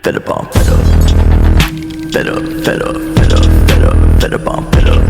Fed up on fed up. Fed up, fed up, fed up, fed up, fed up on fed up.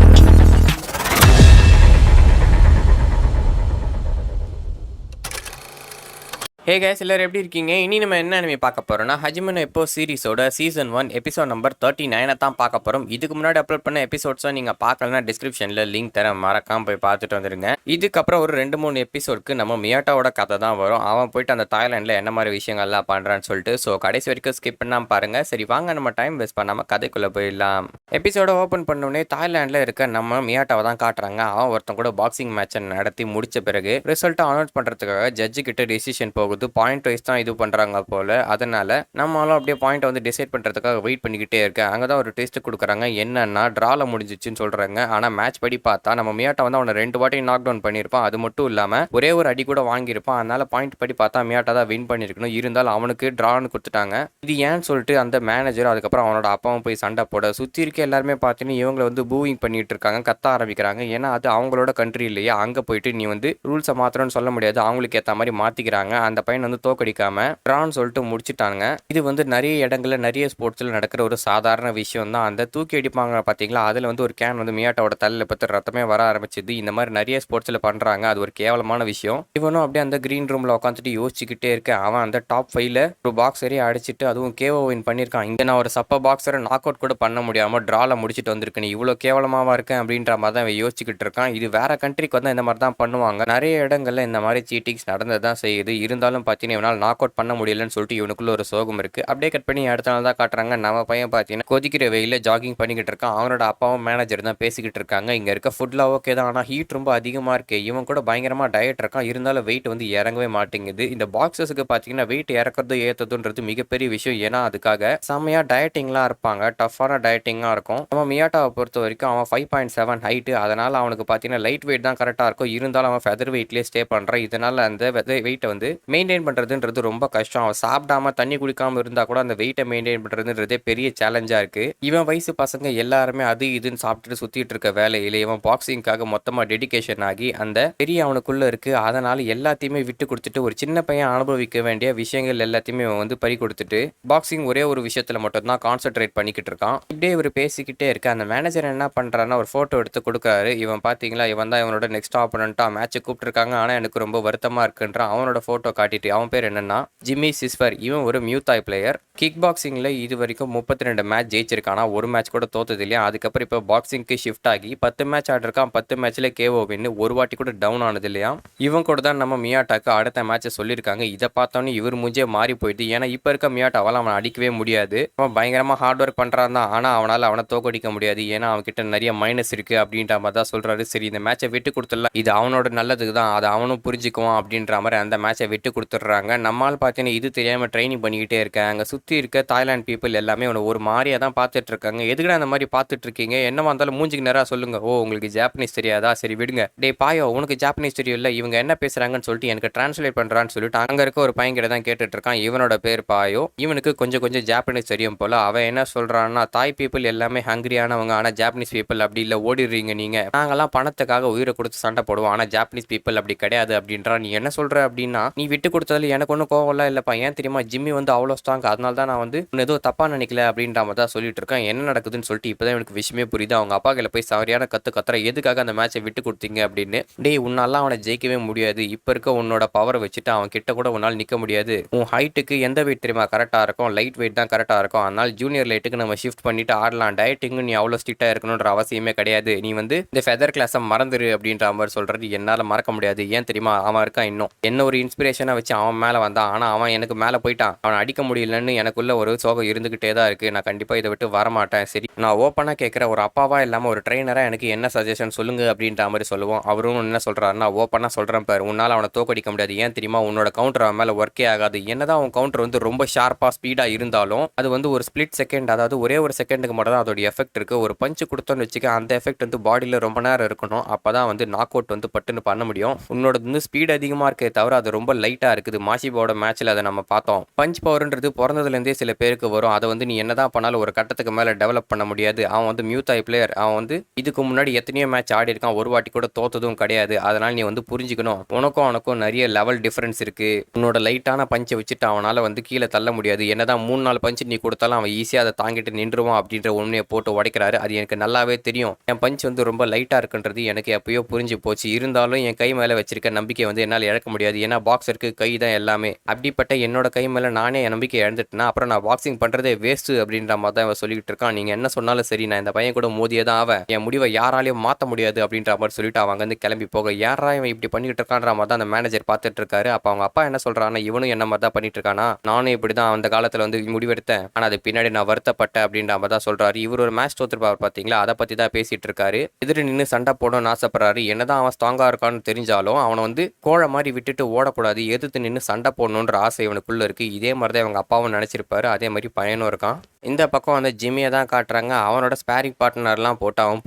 Hey guys, எல்லாரும் எப்படி இருக்கீங்க? இனி நம்ம என்ன anime பார்க்க போறோம்னா ஹஜிமே நோ இப்போ சீரிஸோட சீசன் 1 எபிசோட் நம்பர் 39 தான் பார்க்க போறோம். இதுக்கு முன்னாடி அப்லோட் பண்ண எபிசோட்ஸை நீங்க பார்க்கலனா டிஸ்கிரிப்ஷன்ல லிங்க் தரேன், மறக்காம போய் பார்த்துட்டு வந்துருங்க. இதுக்கப்புறம் ஒரு 2-3 எபிசோடுக்கு நம்ம மியாட்டாவோட கதை தான் வரும். அவன் போயிட்டு அந்த தாய்லாண்டில் என்ன மாதிரி விஷயங்கள்லாம் பண்ணுறான்னு சொல்லிட்டு. ஸோ கடைசி வரைக்கும் ஸ்கிப் பண்ணாம பாருங்க. சரி வாங்க, நம்ம டைம் வேஸ்ட் பண்ணாம கதைக்குள்ள போயிடலாம். எபிசோட ஓப்பன் பண்ணோடனே தாய்லாண்டில் இருக்க நம்ம மியாட்டாவை தான் காட்டுறாங்க. அவன் ஒருத்தன் கூட பாக்ஸிங் மேட்சை நடத்தி முடிச்ச பிறகு ரிசல்ட்டை அனௌன்ஸ் பண்றதுக்காக ஜட்ஜு கிட்ட டிசிஷன் போகுது. பாயிண்ட் வைஸ் தான் இது பண்றாங்க போல. அதனால நம்மளும் அப்படியே பாயிண்ட் வந்து டிசைட் பண்றதுக்காக வெயிட் பண்ணிக்கிட்டே இருக்கேன். அங்கதான் ஒரு டெஸ்ட் கொடுக்குறாங்க. என்னன்னா டிரால முடிஞ்சிச்சுன்னு சொல்றாங்க. ஆனா மேட்ச் படி பார்த்தா நம்ம மியாட்டா வந்து அவனை 2 வாட்டி நாக் டவுன் பண்ணியிருப்பான். அது மட்டும் இல்லாம ஒரே ஒரு அடி கூட வாங்கியிருப்பான். அதனால பாயிண்ட் படி பார்த்தா மியாட்டா தான் வின் பண்ணிருக்கணும். இருந்தாலும் அவனுக்கு டிரான்னு கொடுத்துட்டாங்க. இது ஏன்னு சொல்லிட்டு அந்த மேனேஜர் அதுக்கப்புறம் அவனோட அப்பாவும் போய் சண்டை போட சுத்தி இருக்க எல்லாருமே பார்த்தீங்கன்னா இவங்களை வந்து பூவிங் பண்ணிட்டு இருக்காங்க, கத்த ஆரம்பிக்கிறாங்க. ஏன்னா அது அவங்களோட கண்ட்ரி இல்லையா, அங்க போயிட்டு நீ வந்து ரூல்ஸை மாத்திரம்னு சொல்ல முடியாது, அவங்களுக்கு ஏற்ற மாதிரி மாத்திக்கிறாங்க. அந்த பையன் வந்து தோக்கடிக்காம ட்ரான்னு சொல்லிட்டு முடிச்சிட்டாங்க. இது வந்து நிறைய இடங்கள்ல நிறைய ஸ்போர்ட்ஸ்ல நடக்கிற ஒரு சாதாரண விஷயம் தான். அந்த தூக்கி அடிப்பாங்க பாத்தீங்களா, அதுல வந்து ஒரு கேன் வந்து மியாட்டாவோட தலையில பத்து ரத்தமே வர ஆரம்பிச்சது. இந்த மாதிரி நிறைய ஸ்போர்ட்ஸ்ல பண்றாங்க. அது ஒரு கேவலமான விஷயம். இவனும் அப்படியே அந்த கிரீன் ரூம்ல உட்காந்துட்டு யோசிச்சுக்கிட்டே இருக்க. அவன் அந்த டாப் 5ல ஒரு பாக்ஸரே அடிச்சிட்டு அதுவும் கேஓ வின் பண்ணிருக்கான். இங்க நான் ஒரு சப்ப பாக்ஸரை நாக் அவுட் கூட பண்ண முடியாம டிரால முடிச்சிட்டு வந்திருக்கேன், இவ்வளவு கேவலமாவா இருக்கேன் அப்படின்ற மாதிரி தான் யோசிச்சுக்கிட்டு இருக்கான். இது வேற கண்ட்ரிக்கு வந்து இந்த மாதிரி தான் பண்ணுவாங்க. நிறைய இடங்கள்ல இந்த மாதிரி சீட்டிங்ஸ் நடந்ததான் செய்யுது. இருந்தாலும் பார்த்தீங்கன்னா இவனால் நாக் அவுட் பண்ண முடியலன்னு சொல்லிட்டு இவனுக்குள்ள ஒரு சோகம் இருக்கு. அப்படியே கட் பண்ணி அடுத்த நாள் தான் காட்டுறாங்க. நம்ம பையன் பார்த்தீங்கன்னா கொதிக்கிற வெயில ஜாகிங் பண்ணிக்கிட்டு இருக்கான். அவனோட அப்பாவும் மேனேஜர் தான் பேசிக்கிட்டு இருக்காங்க. இங்க இருக்க ஃபுட்லாம் ஓகே தான், ஆனா ஹீட் ரொம்ப அதிகமா இருக்கு. இவன் கூட பயங்கரமா டயட் இருக்கான். இருந்தாலும் வெயிட் வந்து இறங்கவே மாட்டேங்குது. இந்த பாக்ஸஸுக்கு பார்த்தீங்கன்னா வெயிட் இறக்குறது ஏற்றதுன்றது மிகப்பெரிய விஷயம். ஏன்னா அதுக்காக செம்மையா டயட்டிங்லாம் இருப்பாங்க, டஃப்பான டயட்டிங்காக இருக்கும். நம்ம மியாட்டாவை பொறுத்த வரைக்கும் அவன் 5.7 ஹைட்டு. அதனால அவனுக்கு பார்த்தீங்கன்னா லைட் வெயிட் தான் கரெக்டாக இருக்கும். இருந்தாலும் அவன் ஃபெதர் வெயிட்லேயே ஸ்டே பண்ணுறான். இதனால அந்த வெயிட்டை வந்து மெயின்டைன் பண்ணுறதுன்றது ரொம்ப கஷ்டம். அவன் சாப்பிடாம தண்ணி குடிக்காமல் இருந்தால் கூட அந்த வெயிட்டை மெயின்டைன் பண்ணுறதுன்றதே பெரிய சேலஞ்சாக இருக்கு. இவன் வயசு பசங்க எல்லாருமே அது இதுன்னு சாப்பிட்டுட்டு சுற்றிட்டு இருக்க வேலையில் இவன் பாக்ஸிங்காக மொத்தமாக டெடிகேஷன் ஆகி அந்த பெரிய அவனுக்குள்ள இருக்கு. அதனால எல்லாத்தையுமே விட்டு கொடுத்துட்டு ஒரு சின்ன பையன் அனுபவிக்க வேண்டிய விஷயங்கள் எல்லாத்தையுமே வந்து பறி கொடுத்துட்டு பாக்ஸிங் ஒரே ஒரு விஷயத்துல மட்டும் தான் கான்சென்ட்ரேட் பண்ணிக்கிட்டு இருக்கான். இப்படியே இவர் பேசிக்கிட்டே இருக்க அந்த மேனேஜர் என்ன பண்றாருன்னா ஒரு போட்டோ எடுத்து கொடுக்காரு. இவன் பாத்தீங்களா, இவன் தான் இவனோட நெக்ஸ்ட் ஆப்பனண்டா மேட்ச் கூப்பிட்டுருக்காங்க, ஆனா எனக்கு ரொம்ப வருத்தமா இருக்குன்றான். அவனோட போட்டோ காட்டிட்டு அவன் பேர் என்னன்னா ஜிம்மி சிஸ்வர். இவன் ஒரு மியூதாய் பிளேயர். கிக் பாக்ஸிங்ல இது வரைக்கும் 32 மேட்ச் ஜெயிச்சிருக்கானா, ஒரு மேட்ச் கூட தோத்தது இல்லையா. அதுக்கப்புறம் இப்போ பாக்ஸிங்க்கு ஷிஃப்ட் ஆகி 10 மேட்ச் ஆடிருக்கான். 10 மேட்ச்ல கேஓ வின், ஒரு வாட்டி கூட டவுன் ஆனது இல்லையா. இவன் கூட தான் நம்ம மியாட்டாக்கு அடுத்த மேட்சை சொல்லியிருக்காங்க. இதை பார்த்தோன்னே இவர் மூஞ்சே மாறி போயிடுது. ஏன்னா இப்போ இருக்க மியாட்டாவால் அவனை அடிக்கவே முடியாது. அவன் பயங்கரமா ஹார்ட் ஒர்க் பண்றான் தான், ஆனா அவனால அவனை தோக்கடிக்க முடியாது. ஏன்னா அவன் கிட்ட நிறைய மைனஸ் இருக்கு அப்படின்ற மாதிரி தான் சொல்றாரு. சரி இந்த மேட்சை விட்டு கொடுத்துடலாம், இது அவனோட நல்லதுக்கு தான், அதை அவனும் புரிஞ்சுக்குவான் அப்படின்ற மாதிரி அந்த மேட்சை விட்டு கொடுத்துட்றாங்க. நம்மால் பார்த்தீங்கன்னா இது தெரியாம ட்ரைனிங் பண்ணிக்கிட்டே இருக்காங்க. அங்கே சுற்றி இருக்க தாய்லாந்து பீப்புள் எல்லாமே அவனை ஒரு மாதிரியா தான் பார்த்துட்டு இருக்காங்க. எதுக்குடா அந்த மாதிரி பார்த்துட்டு இருக்கீங்க, என்னவா இருந்தாலும் மூஞ்சிக்கு நேராக சொல்லுங்க. ஓ உங்களுக்கு ஜாப்பனீஸ் தெரியாதா, சரி விடுங்க. டே பாயோ, உனக்கு ஜாப்பனீஸ் தெரியும் இல்லை, இவங்க என்ன பேசுறாங்கன்னு சொல்லிட்டு எனக்கு டிரான்ஸ்லேட் பண்றான்னு சொல்லிட்டு அங்கே இருக்க ஒரு பையன் தான் கேட்டுட்டு இருக்கான். இவனோட பேர் பாயோ. இவனுக்கு கொஞ்சம் கொஞ்சம் ஜாப்பனீஸ் தெரியும் போல. அவன் என்ன சொல்றான்னா, தாய் பீப்புள் எல்லாமே ஹங்கிரியானவங்க, ஆனால் ஜாப்பனீஸ் பீப்புள் அப்படி இல்லை, ஓடிடுறீங்க நீங்க, நாங்கெல்லாம் பணத்துக்காக உயிரை கொடுத்து சண்டை போடுவோம், ஆனால் ஜாப்பனீஸ் பீப்புள் அப்படி கிடையாது அப்படின்றான். நீ என்ன சொல்ற அப்படின்னா, நீ விட்டு கொடுத்ததுல எனக்கு ஒன்றும் கோவம்லாம் இல்லைப்பா. ஏன் தெரியுமா, ஜிம்மி வந்து அவ்வளோ ஸ்ட்ராங், அதனால தான் நான் வந்து ஏதோ தப்பா நினைக்கல அப்படின்ற மாதிரி தான் சொல்லிட்டு இருக்கேன். என்ன நடக்குதுன்னு சொல்லிட்டு இப்போதான் எனக்கு விஷயமே புரியுது. அவங்க அப்பா கையில் போய் சரியான கத்துற, எதுக்காக அந்த மேட்சை விட்டு கொடுத்தீங்க அப்படின்னு. டேய் உன்னால அவனை ஜெயிக்கவே முடியாது. இப்போ இருக்க உன்னோட பவரை வச்சுட்டு அவன் கிட்ட கூட உன்னால் நிற்க முடியாது. உன் ஹைட்டுக்கு எந்த வெயிட் தெரியுமா கரெக்டாக இருக்கும், லைட் வெயிட் தான் கரெக்டாக இருக்கும். அதனால் ஜூனியர் லைட்டுக்கு நம்ம ஷிஃப்ட் பண்ணிட்டு ஆடலாம். டயட்டிங்கு நீ அவ்வளோ ஸ்ட்ரிக்டாக இருக்கணுன்ற அவசியமே கிடையாது. நீ வந்து இந்த ஃபெதர் கிளாஸை மறந்துரு அப்படின்ற மாதிரி சொல்றது என்னால் மறக்க முடியாது. ஏன் தெரியுமா, அவன் இருக்கான் இன்னும் என்ன ஒரு இன்ஸ்பிரேஷனை வச்சு அவன் மேலே வந்தான், ஆனால் அவன் எனக்கு மேலே போயிட்டான். அவனை அடிக்க முடியலன்னு எனக்குள்ள ஒரு சோகம் இருந்துகிட்டே தான் இருக்கு. நான் கண்டிப்பா இதை விட்டு வரமாட்டேன். சரி நான் ஓப்பனா கேட்குற, ஒரு அப்பாவா இல்லாம ஒரு ட்ரெயினரா எனக்கு என்ன சஜஷன் சொல்லுங்க அப்படின்ற மாதிரி சொல்லுவோம். அவரும் என்ன சொல்றாருன்னா, ஓப்பனா சொல்றேன் பாரு, உன்னால அவனை தோக்கடிக்க முடியாது. ஏன் தெரியுமா, உன்னோட கவுண்டர் அவன் மேல ஒர்க்கே ஆகாது. என்னதான் உன் கவுண்டர் வந்து ரொம்ப ஷார்ப்பா ஸ்பீடா இருந்தாலும் அது வந்து ஒரு ஸ்பிளிட் செகண்ட், அதாவது ஒரே ஒரு செகண்டுக்கு மட்டும் தான் அதோட எஃபெக்ட் இருக்கு. ஒரு பஞ்சு கொடுத்தோன்னு வச்சுக்க, அந்த எஃபெக்ட் வந்து பாடியில ரொம்ப நேரம் இருக்கணும். அப்பதான் வந்து நாக் அவுட் வந்து பட்டுன்னு பண்ண முடியும். உன்னோட வந்து ஸ்பீட் அதிகமா இருக்கே தவிர அது ரொம்ப லைட்டா லைட்டாக இருக்குது. மாஷிபாவோட மேட்ச்சில் அதை நம்ம பார்த்தோம். பஞ்ச் பவர்ன்றது பிறந்ததுலேருந்தே சில பேருக்கு வரும். அதை வந்து நீ என்னதான் பண்ணாலும் ஒரு கட்டத்துக்கு மேலே டெவலப் பண்ண முடியாது. அவன் வந்து மியூத்தாய் பிளேயர். அவன் வந்து இதுக்கு முன்னாடி எத்தனையோ மேட்ச் ஆடி இருக்கான். ஒரு வாட்டி கூட தோத்ததும் கிடையாது. அதனால் நீ வந்து புரிஞ்சுக்கணும். உனக்கும் நிறைய லெவல் டிஃபரன்ஸ் இருக்கு. உன்னோட லைட்டான பஞ்சை வச்சுட்டு அவனால் வந்து கீழே தள்ள முடியாது. என்னதான் 3-4 பஞ்சு நீ கொடுத்தாலும் அவன் ஈஸியாக அதை தாங்கிட்டு நின்றுவான் அப்படின்ற உண்மையை போட்டு உடைக்கிறாரு. அது எனக்கு நல்லாவே தெரியும். என் பஞ்ச் வந்து ரொம்ப லைட்டாக இருக்குன்றது எனக்கு எப்பயோ புரிஞ்சு போச்சு. இருந்தாலும் என் கை மேலே வச்சிருக்க நம்பிக்கை வந்து என்னால் இழக்க முடியாது. ஏன்னா பாக்ஸருக்கு கை தான் எல்லாமே. அப்படிப்பட்ட என்னோட கை மேலே நானே என் நம்பிக்கை இழந்துட்டேன்னா அப்புறம் நான் பாக்ஸிங் பண்ணுறதே வேஸ்ட்டு அப்படின்ற மாதிரி தான் அவன் சொல்லிட்டு இருக்கான். நீங்கள் என்ன சொன்னாலும் சரி, நான் இந்த பையன் கூட மோதியே தான் ஆவேன். என் முடிவை யாராலையும் மாற்ற முடியாது அப்படின்ற மாதிரி சொல்லிட்டு அவங்க வந்து கிளம்பி போக, யாரா இவன் இப்படி பண்ணிட்டு இருக்கான்ற மாதிரி தான் அந்த மேனேஜர் பார்த்துட்டு இருக்காரு. அப்போ அவங்க அப்பா என்ன சொல்றான்னா, இவனும் என்ன மாதிரி தான் பண்ணிட்டு இருக்கானா, நானும் இப்படி தான் அந்த காலத்தில் வந்து முடிவெடுத்தேன், ஆனால் அது பின்னாடி நான் வருத்தப்பட்டேன் அப்படின்ற மாதிரி தான் சொல்றாரு. இவர் ஒரு மேட்ச் தோத்துருப்பார் பார்த்தீங்களா, அதை பற்றி தான் பேசிட்டு இருக்காரு. எதிர நின்று சண்டை போடணும்னு ஆசைப்படுறாரு. என்னதான் அவன் ஸ்ட்ராங்கா இருக்கான்னு தெரிஞ்சாலும் அவனை வந்து கோழை மாதிரி விட்டுட்டு ஓடக்கூடாது, எதிர்த்து நின்று சண்டை போடணுன்ற ஆசை இவனுக்குள்ள இருக்கு. இதே மாதிரி தான் இவங்க அப்பாவும் நினைச்சிருப்பாரு. அதே மாதிரி பையனும் இருக்கான். இந்த பக்கம் வந்து ஜிம்மியை தான் காட்டுறாங்க. அவனோட ஸ்பேரிங் பார்ட்னர்லாம் போட்டு அவன்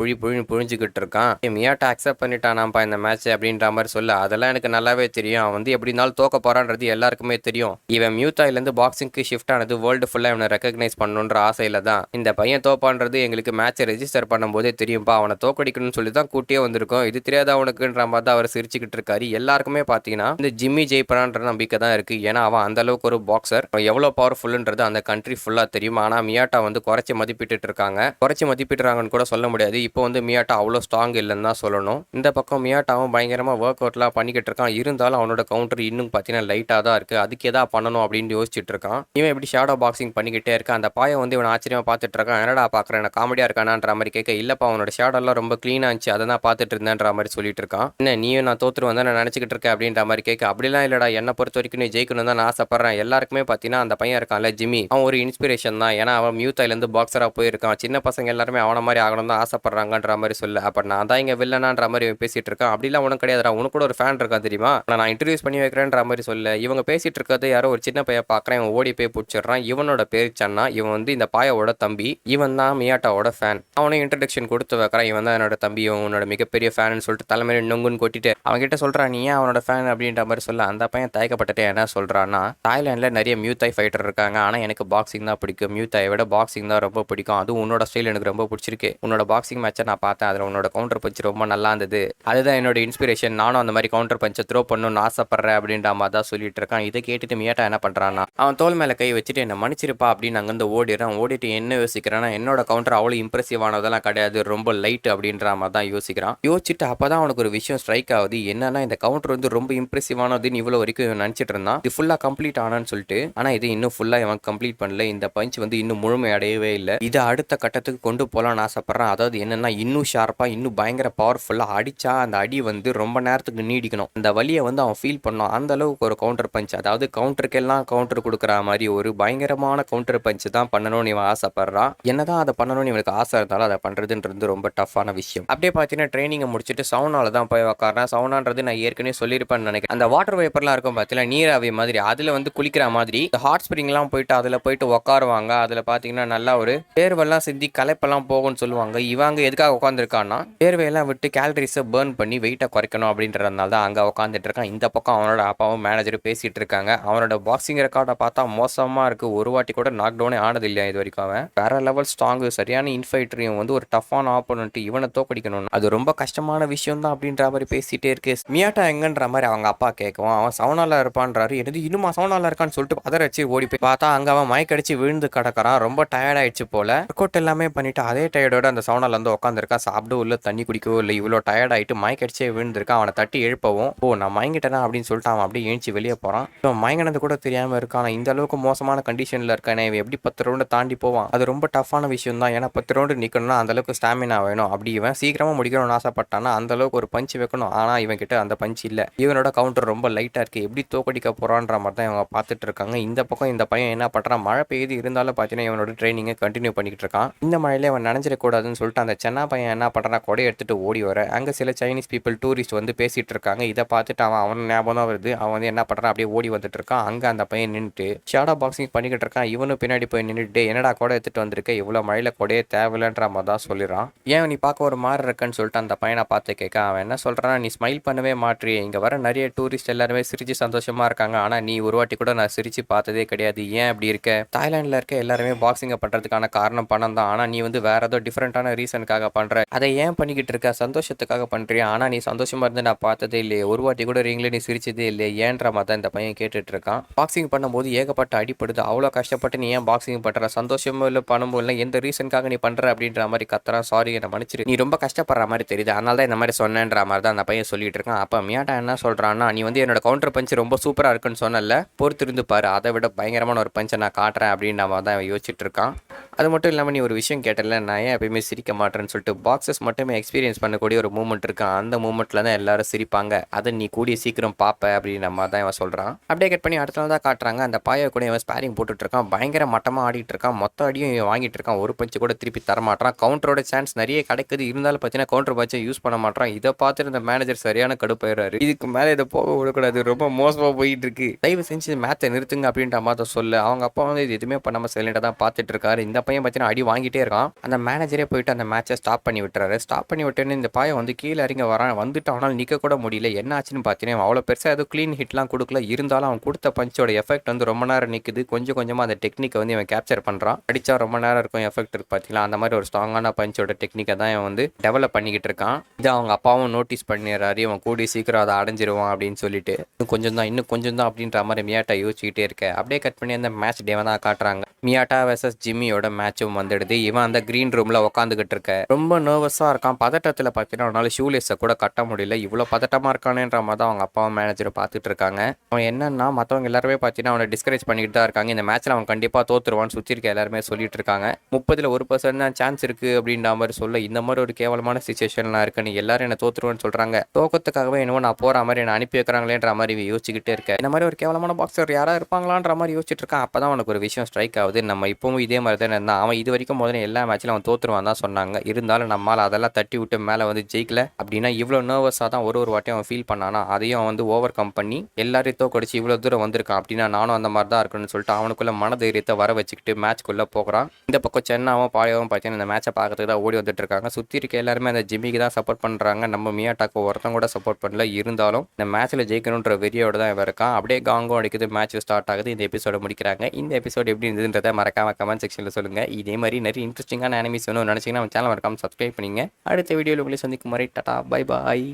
புழிஞ்சுக்கிட்டு இருக்கான். மியாட்டா அக்செப்ட் பண்ணிட்டானாப்பா இந்த மேட்ச் அப்படின்ற மாதிரி சொல்ல, அதெல்லாம் எனக்கு நல்லாவே தெரியும். அவன் வந்து எப்படி இருந்தாலும் தோக்க போறான்றது எல்லாருக்குமே தெரியும். இவன் மியூத்தாயிலேருந்து பாக்ஸிங்க்கு ஷிஃப்ட் ஆனது வேர்ல்டு ஃபுல்லாக இவனை ரெக்கக்னைஸ் பண்ணணுன்ற ஆசையில தான். இந்த பையன் தோப்பான்றது எங்களுக்கு மேட்சை ரெஜிஸ்டர் பண்ணும்போதே தெரியும்பா. அவனை தோக்கடிக்கணும்னு சொல்லி தான் கூட்டியே வந்திருக்கோம். இது தெரியாத அவனுக்குன்ற மாதிரி தான் அவர் சிரிச்சுக்கிட்டு இருக்காரு. எல்லாருக்குமே பார்த்தீங்கன்னா இந்த ஜிம்மி ஜெயிப்பறான்ற நம்பிக்கை தான் இருக்கு. ஏன்னா அவன் அந்த அளவுக்கு ஒரு பாக்ஸர், எவ்வளோ பவர்ஃபுல்ன்றது அந்த கண்ட்ரி ஃபுல்லாக தெரியும். ஆனால் மியாட்டா வந்து குறைச்சி மதிப்பிட்டு இருக்காங்க. குறைச்சி மதிப்பிட்டுறாங்கன்னு கூட சொல்ல முடியாது. இப்போ வந்து மியாட்டா அவ்வளோ ஸ்ட்ராங் இல்லைன்னு தான் சொல்லணும். இந்த பக்கம் மியாட்டாவும் பயங்கரமாக ஒர்க் அவுட்லாம் பண்ணிக்கிட்டு இருக்கான். இருந்தாலும் அவனோட கவுண்டர் இன்னும் பார்த்தீங்கன்னா லைட்டாக தான் இருக்குது. அதுக்கு எதா பண்ணணும் அப்படின்னு யோசிச்சுட்டு இருக்கான். இவன் இப்படி ஷேடோ பாக்ஸிங் பண்ணிக்கிட்டே இருக்கான். அந்த பாயை வந்து இவன் ஆச்சரியமாக பார்த்துட்டு இருக்கான். என்னடா பார்க்குறேன், எனக்கு காமெடியாக இருக்கானான்ற மாதிரி கேட்க, இல்லைப்பா அவனோட ஷேடோலாம் ரொம்ப க்ளீனாக இருந்துச்சு, அதை தான் பார்த்துட்டு இருந்தேன்ற மாதிரி சொல்லிட்டு இருக்கான். என்ன நீயும் நான் தோத்துருவேன் தான் நான் நினச்சிக்கிட்டு இருக்கேன் அப்படின்ற மாதிரி கேட்க, அப்படிலாம் இல்லைடா, என்னை பொறுத்த வரைக்கும் நீ ஜெயிக்கணும் தான் நான் ஆசைப்படுறேன். எல்லாருக்குமே பார்த்தீங்கன்னா அந்த பையன் இருக்கான்ல ஜிம்மி, அவன் ஒரு இன்ஸ்பிரேஷன் தான். ஏன்னா அவன் மியூத்தாயிலேருந்து பாக்ஸராக போயிருக்கான். சின்ன பசங்க எல்லாருமே அவனை மாதிரி ஆகணும் தான் ஆசைப்படுறாங்கன்ற மாதிரி சொல்ல, அப்போ நான் தான் இங்கே வில்லனான்ற மாதிரி பேசிட்டு இருக்கான். அப்படிலாம் ஒன்றும் கிடையாதுடா, உனக்கு கூட ஒரு ஃபேன் இருக்கான் தெரியுமா, நான் இன்ட்ரடியூஸ் பண்ணி வைக்கிறேன்ற மாதிரி சொல்ல, இவங்க பேசிட்டு இருக்கிறது யாரோ ஒரு சின்ன பையன் பார்க்குறேன். இவன் ஓடி போய் பிடிச்சிடுறான். இவனோட பேர் சன்னா. இவன் வந்து இந்த பாயோட தம்பி. இவன் தான் மியாட்டாவோட ஃபேன். அவனை இன்ட்ரடக்ஷன் கொடுத்து வைக்கிறான். இவன் தான் என்னோட தம்பி, உன்னோட மிகப்பெரிய ஃபேன் சொல்லிட்டு தலைமையில நொங்குன்னு கொட்டிட்டு அவன் கிட்ட சொல்றான், நீ ஏன் அவனோட ஃபேன் அப்படின்ற மாதிரி சொல்ல, அந்த பையன் தயக்கப்பட்டுட்டே என்ன சொல்றான்னா, தாய்லாந்துல நிறைய மியூத்தாய் ஃபைட்டர் இருக்காங்க, ஆனால் எனக்கு பாக்ஸிங் தான் பிடிக்கும். மியூத்தாயை விட பாக்ஸிங் தான் ரொம்ப பிடிக்கும். அதுவும் உன்னோட ஸ்டைல் எனக்கு ரொம்ப பிடிச்சிருக்கு. உன்னோட பாக்ஸிங் மேட்சை நான் பார்த்தேன். அதில் உன்னோட கவுண்டர் பஞ்ச் ரொம்ப நல்லா இருந்தது. அதுதான் என்னோட இன்ஸ்பிரேஷன். நானும் அந்த மாதிரி கவுண்டர் பஞ்சை த்ரோ பண்ணணும்னு ஆசைப்படுறேன் அப்படின்ற மாதிரி தான் சொல்லிட்டு இருக்கான். இதை கேட்டுட்டு மியாட்டா என்ன பண்றான்னா, அவன் தோல் மேலே கை வச்சுட்டு என்ன மன்னிச்சிருப்பா அப்படின்னு அங்கேருந்து ஓடிடுறான். ஓடிட்டு என்ன யோசிக்கிறான்னா, என்னோட கவுண்டர் அவ்வளோ இம்ப்ரெசிவ் ஆனதெல்லாம் கிடையாது, ரொம்ப லைட் அப்படின்ற மாதிரி தான் யோசிக்கிறான். யோசிச்சுட்டு அப்பதான் அவனுக்கு ஒரு விஷயம் ஸ்ட்ரைக் ஆகுது. என்னன்னா, இந்த கவுண்டர் வந்து ரொம்ப இம்ப்ரெசிவ் ஆனதுன்னு இவ்வளோ வரைக்கும் நினைச்சிட்டு இருந்தான். இது ஃபுல்லா கம்ப்ளீட் ஆனான்னு சொல்லிட்டு, ஆனா இது இன்னும் ஃபுல்லா இவன் கம்ப்ளீட் பண்ணல. இந்த பஞ்ச் வந்து இன்னும் முழுமை அடையவே இல்லை. இதை அடுத்த கட்டத்துக்கு கொண்டு போகலான்னு ஆசைப்படுறான். அதாவது என்னன்னா, இன்னும் ஷார்ப்பா இன்னும் பயங்கர பவர்ஃபுல்லா அடிச்சா அந்த அடி வந்து ரொம்ப நேரத்துக்கு நீடிக்கணும். அந்த வலியை வந்து அவன் ஃபீல் பண்ணணும். அந்த அளவுக்கு ஒரு கவுண்டர் பஞ்ச், அதாவது கவுண்டருக்கெல்லாம் கவுண்டர் கொடுக்குற மாதிரி ஒரு பயங்கரமான கவுண்டர் பஞ்ச் தான் பண்ணணும்னு இவன் ஆசைப்படுறான். என்னதான் அதை பண்ணணும்னு இவனுக்கு ஆசை இருந்தாலும் அதை பண்றதுன்றது ரொம்ப டஃப்பான விஷயம். அப்படியே பார்த்தீங்கன்னா ட்ரைனிங்கை முடிச்சுட்டு சவுனால தான் போய் உட்காரேன். சவுனான்றது நான் ஏற்கனவே சொல்லியிருப்பேன்னு நினைக்கிறேன். அந்த வாட்டர் வேப்பர்லாம் இருக்கும் பார்த்தீங்கன்னா, நீராவி மாதிரி, அதில் வந்து குளிக்கிற மாதிரி இந்த ஹாட் ஸ்ப்ரிங்லாம் போயிட்டு அதில் போயிட்டு உட்காருவாங்க. அதில் பார்த்தீங்கன்னா நல்லா ஒரு தேர்வெல்லாம் சிந்தி களைப்பெல்லாம் போகும்னு சொல்லுவாங்க. இவங்க எதுக்காக உட்காந்துருக்கான்னா, தேர்வையெல்லாம் விட்டு கேலரிஸை பேர்ன் பண்ணி வெயிட்டை குறைக்கணும் அப்படின்றதுனால தான் அங்கே உட்காந்துட்டு இருக்கான். இந்த பக்கம் அவனோட அப்பாவும் மேனேஜரும் பேசிட்டு இருக்காங்க. அவனோட பாக்ஸிங் ரெக்கார்டை பார்த்தா மோசமாக இருக்கு. ஒரு வாட்டி கூட நாக் டவுனே ஆனது இல்லையா இது வரைக்கும். அவன் வேற லெவல் ஸ்ட்ராங்கு, சரியான இன்ஃபைட்டரையும் வந்து ஒரு டஃப்பான ஆப்போனன்ட் இவனை தோக்கடிக்கணும், அது ரொம்ப கஷ்டமான விஷயம் தான் அப்படின்ற மாதிரி பேசிட்டே இருக்கு. மியாட்டா எங்கன்ற மாதிரி அவங்க அப்பா கேட்கவும், அவன் சவுனால இருப்பான்றாரு. எனது இன்னுமா சவுனால இருக்கான்னு சொல்லிட்டு பதறச்சு ஓடி போய் பார்த்தா அங்க அவன் மயக்கடிச்சு விழுந்து கிடக்கிறான். ரொம்ப டயர்ட் ஆயிடுச்சு போல. ஒர்க் அவுட் எல்லாமே பண்ணிட்டு அதே டயர்டோட அந்த சவுனால வந்து உட்காந்துருக்கான். சாப்பிடவும் இல்லை, தண்ணி குடிக்கவோ இல்லை. இவ்வளோ டயர்ட் ஆயிட்டு மயக்கடிச்சே விழுந்திருக்கான். அவனை தட்டி எழுப்பவும், ஓ நான் மயங்கிட்டேனா அப்படின்னு சொல்லிட்டு அவன் அப்படியே ஏஞ்சி வெளியே போறான். இவன் மயங்கினது கூட தெரியாம இருக்கான். இந்த அளவுக்கு மோசமான கண்டிஷன்ல இருக்கானே, இவன் எப்படி 10 ரவுண்டு தாண்டி போவான்? அது ரொம்ப டஃப்பான விஷயம் தான். ஏன்னா 10 ரவுண்டு நிக்கணும்னா அந்த அளவுக்கு ஸ்டாமினா வேணும். அப்படி இவன் சீக்கிரமா முடிக்கணும்னு ஆசைப்பட்டானா அந்த அளவுக்கு ஒரு பஞ்ச் வைக்கணும். ஆனா இவன் கிட்ட அந்த பஞ்ச் இல்ல. இவனோட கவுண்டர் ரொம்ப லைட்டா இருக்கு. எப்படி தோக்கடிக்க போறான்ற மாதிரி தான் இவங்க பார்த்துட்டு இருக்காங்க. இந்த பக்கம் இந்த பையன் என்ன பண்றான், மழை பெய்யுது இருந்தாலும் பார்த்தீங்கன்னா இவனோட ட்ரைனிங்கை கண்டினியூ பண்ணிக்கிட்டு இருக்கான். இந்த மழையில அவன் நினைச்சிடக்கூடாதுன்னு சொல்லிட்டு அந்த சென்னா பையன் என்ன பண்றான், கொடையை எடுத்துட்டு ஓடி வர அங்க சில சைனீஸ் பீப்புள் டூரிஸ்ட் வந்து பேசிட்டு இருக்காங்க. இதை பார்த்துட்டு அவன் ஞாபகம் தான் வருது. அவன் வந்து என்ன பண்றான், அப்படியே ஓடி வந்துட்டு இருக்கான். அங்க அந்த பையன் நின்றுட்டு ஷேடோ பாக்ஸிங் பண்ணிக்கிட்டு இருக்கான். இவனும் பின்னாடி போய் நின்றுட்டு, என்னடா கொடை எடுத்துட்டு வந்திருக்க, இவ்வளவு மழையில கொடையே தேவையில்லைன்ற மாதிரி தான் சொல்லிடுறான். ஏன் நீ பார்க்க ஒரு மாதிரி இருக்குன்னு சொல்லிட்டு அந்த பையனை பார்த்து கேட்க, அவன் என்ன சொல்றான், நீ ஸ்மைல் பண்ணவே மாற்றியே, இங்க வர நிறைய டூரிஸ்ட் எல்லாருமே சிரிச்சு சந்தோஷமா இருக்காங்க. ஆனா நீ ஒரு வாட்டி கூட நான் சிரிச்சு பார்த்ததே கிடையாது. ஏன் அப்படி இருக்க? தாய்லாந்துல இருக்க எல்லாருமே பாக்ஸிங்க பண்றதுக்கான காரணம் பணம் தான். ஆனா நீ வந்து வேற ஏதோ டிஃபரெண்டான ரீசனுக்காக பண்ற. அதை ஏன் பண்ணிக்கிட்டு இருக்க? சந்தோஷத்துக்காக பண்றியா? ஆனா நீ சந்தோஷமா இருந்து நான் பார்த்ததே இல்லையே. ஒரு வாட்டி கூட ரிங்ல நீ சிரிச்சதே இல்லையே. ஏன்ற மாதிரி தான் இந்த பையன் கேட்டுட்டு இருக்கான். பாக்ஸிங் பண்ணும்போது ஏகப்பட்ட அடிப்படுது. அவ்வளோ கஷ்டப்பட்டு நீ ஏன் பாக்ஸிங் பண்ற? சந்தோஷமும் இல்லை பணமும் இல்லை, எந்த ரீசனுக்காக நீ பண்ற அப்படின்ற மாதிரி கத்துறான். சாரி என்னை மன்னிச்சிரு, நீ ரொம்ப கஷ்டப்படுற மாதிரி தெரியுது, அதனால தான் இந்த மாதிரி சொன்னேன்ற மாதிரி தான் அந்த பையன் சொல்லிட்டு இருக்கான். அப்போ மியாட்டா என்ன சொல்றான்னா, நீ வந்து என்னோட கவுண்டர் பஞ்ச் ரொம்ப சூப்பரா இருக்குன்னு சொன்னல, பொறுத்திருந்து பாரு, அதை விட பயங்கரமான ஒரு பஞ்சை நான் காட்டுறேன் அப்படின்ற மாதிரி தான் யோசிச்சுட்டு இருக்கான். அது மட்டும் இல்லாமல் நீ ஒரு விஷயம் கேட்டல, நான் ஏன் எப்பயுமே சிரிக்க மாட்டேன்னு சொல்லிட்டு, பாக்ஸஸ் மட்டுமே எக்ஸ்பீரியன்ஸ் பண்ணக்கூடிய ஒரு மூமெண்ட் இருக்கு, அந்த மூமெண்ட்ல தான் எல்லாரும் சிரிப்பாங்க, அதை நீ கூடிய சீக்கிரம் பார்ப்ப அப்படின்ற மாதிரி தான் இவன் சொல்றான். அப்படியே கட் பண்ணி அடுத்த நாள் தான் காட்டுறாங்க. அந்த பாயை கூட இவன் ஸ்பேரிங் போட்டுட்டு இருக்கான். பயங்கர மட்டமாக ஆடிட்டு இருக்கான். மொத்த அடியும் இவன் வாங்கிட்டு இருக்கான். ஒரு பஞ்சு கூட திருப்பி தர மாட்டான். கவுண்டரோட சான்ஸ் நிறைய கிடைக்குது, இருந்தாலும் பார்த்தீங்கன்னா கவுண்டர் பஞ்சை யூஸ் பண்ண மாட்டான். இதை பார்த்துட்டு இந்த மேனேஜர் சரியான கடுப்பாயிடுறாரு. இதுக்கு மேலே இதை போக விடக்கூடாது, ரொம்ப மோசமாக போயிட்டு இருக்கு, தயவு செஞ்சு மேத்தை நிறுத்துங்க அப்படின்ற மாதிரி சொல்ல, அவங்க அப்பா வந்து இது எதுவுமே பண்ணாமல் சைலண்டாக தான் பார்த்துட்டு இருக்காரு. இந்த பையன் பார்த்தீங்கன்னா அடி வாங்கிட்டே இருக்கான். அந்த மேனேஜரே போயிட்டு அந்த மேட்சை ஸ்டாப் பண்ணி விட்டுறாரு. ஸ்டாப் பண்ணி விட்டோன்னு இந்த பையன் வந்து கீழே இறங்க வரான். வந்துட்டு அவனால் நிற்க கூட முடியல. என்ன ஆச்சுன்னு பார்த்தீங்கன்னா அவ்வளோ பெருசாக ஏதோ க்ளீன் ஹிட்லாம் கொடுக்கல, இருந்தாலும் அவன் கொடுத்த பஞ்சோட எஃபெக்ட் வந்து ரொம்ப நேரம் நிற்குது. கொஞ்சம் கொஞ்சமாக அந்த டெக்னிக்கை வந்து இவன் கேப்சர் பண்ணுறான். அடித்தா ரொம்ப நேரம் இருக்கும் எஃபெக்ட் இருக்கு பார்த்தீங்களா, அந்த மாதிரி ஒரு ஸ்ட்ராங்கான பஞ்சோட டெக்னிக்கை தான் இவன் வந்து டெவலப் பண்ணிக்கிட்டு இருக்கான். இதை அவங்க அப்பாவும் நோட்டீஸ் பண்ணிடுறாரு. இவன் கூடி சீக்கிரம் அதை அடைஞ்சிருவான் அப்படின்னு சொல்லிட்டு, இன்னும் கொஞ்சம் தான் அப்படின்ற மாதிரி மியாட்டா யோசிச்சுக்கிட்டே இருக்க. அப்படியே கட் பண்ணி அந்த மேட்ச் டேவை தான் காட்டுறாங்க. மியாட்டா வெர்சஸ் ஜிம்மியோட மேட்சும் வந்துடுது. இவன் அந்த கிரீன் ரூம்ல உட்காந்துக்கிட்டு இருக்க, ரொம்ப நர்வஸா இருக்கான். பதட்டத்தில் பார்த்தீங்கன்னா அவனால ஷூலேஸை கூட கட்ட முடியல. இவ்வளோ பதட்டமா இருக்கானேன்ற மாதிரி தான் அவங்க அப்பாவும் மேனேஜரும் பார்த்துட்டு இருக்காங்க. அவன் என்னன்னா மற்றவங்க எல்லாருமே பார்த்தீங்கன்னா அவனை டிஸ்கரேஜ் பண்ணிட்டு தான் இருக்காங்க. இந்த மேட்ச்ல அவன் கண்டிப்பாக தோத்துருவான்னு சுற்றி இருக்க எல்லாருமே சொல்லிட்டு இருக்காங்க. 30% தான் சான்ஸ் இருக்கு அப்படின்ற மாதிரி சொல்ல, இந்த மாதிரி ஒரு கேவலமான சிச்சுவேஷன்லாம் இருக்குன்னு எல்லாரும் என்ன தோத்துருவேன்னு சொல்றாங்க. தோக்கத்துக்காகவே என்னவோ நான் போற மாதிரி என்ன அனுப்பி வைக்கிறாங்களேன்ற மாதிரி யோசிச்சுக்கிட்டே இருக்கேன். இந்த மாதிரி ஒரு கேவலமான பாக்ஸர் யாரா இருப்பாங்களான்ற மாதிரி யோசிச்சுட்டு இருக்கான். அப்பதான் அவனுக்கு ஒரு விஷயம் ஸ்ட்ரைக் ஆகுது. நம்ம இப்பவும் இதே மாதிரி தான் இருந்தான். அவன் இது வரைக்கும் முதல்ல எல்லா மேட்ச்ல அவன் தோத்துருவான் தான் சொன்னாங்க. இருந்தாலும் நம்மளால அதெல்லாம் தட்டி விட்டு மேலே வந்து ஜெயிக்கல அப்படின்னா இவ்வளோ நர்வஸாக தான் ஒரு வாட்டியும் அவன் ஃபீல் பண்ணானா, அதையும் அவன் வந்து ஓவர் கம் பண்ணி எல்லாரையும் தோக்கடிச்சு இவ்வளோ தூரம் வந்திருக்கான். அப்படின்னா நானும் அந்த மாதிரி தான் இருக்கணும்னு சொல்லிட்டு அவனுக்குள்ள மனதைரியத்தை வர வச்சுக்கிட்டு மேட்ச்க்குள்ளே போகிறான். இந்த பக்கம் சென்னாவும் பாயாவும் பார்த்தீங்கன்னா இந்த மேட்சை பார்க்கறதுக்கு தான் ஓடி வந்துட்டு இருக்காங்க. சுற்றி இருக்க எல்லாருமே அந்த ஜிம்மிக்கு தான் சப்போர்ட் பண்ணுறாங்க. நம்ம மியாட்டாக்கு ஒருத்தன் கூட சப்போர்ட் பண்ணல. இருந்தாலும் இந்த மேட்ச்சில் ஜெயிக்கணுன்ற வெறியோடு தான் இவன் இருக்கான். அப்படியே காங்கும் அடிக்குது, மேட்ச் ஸ்டார்ட் ஆகுது. இந்த எபிசோட முடிக்கிறாங்க. இந்த எபிசோட் எப்படி இருந்ததுன்றதை மறக்காம கமெண்ட் செக்ஷனில் சொல்லுங்கள். இதே மாதிரி நிறைய இன்ட்ரெஸ்டிங்கான அனிமேஸ் வேணும்னு நினச்சிங்கன்னா நம்ம சேனல் மறக்காம சப்ஸ்கிரைப் பண்ணிங்க. அடுத்த வீடியோவில் உங்களை சந்திக்கும் வரை டாடா பை பாய்.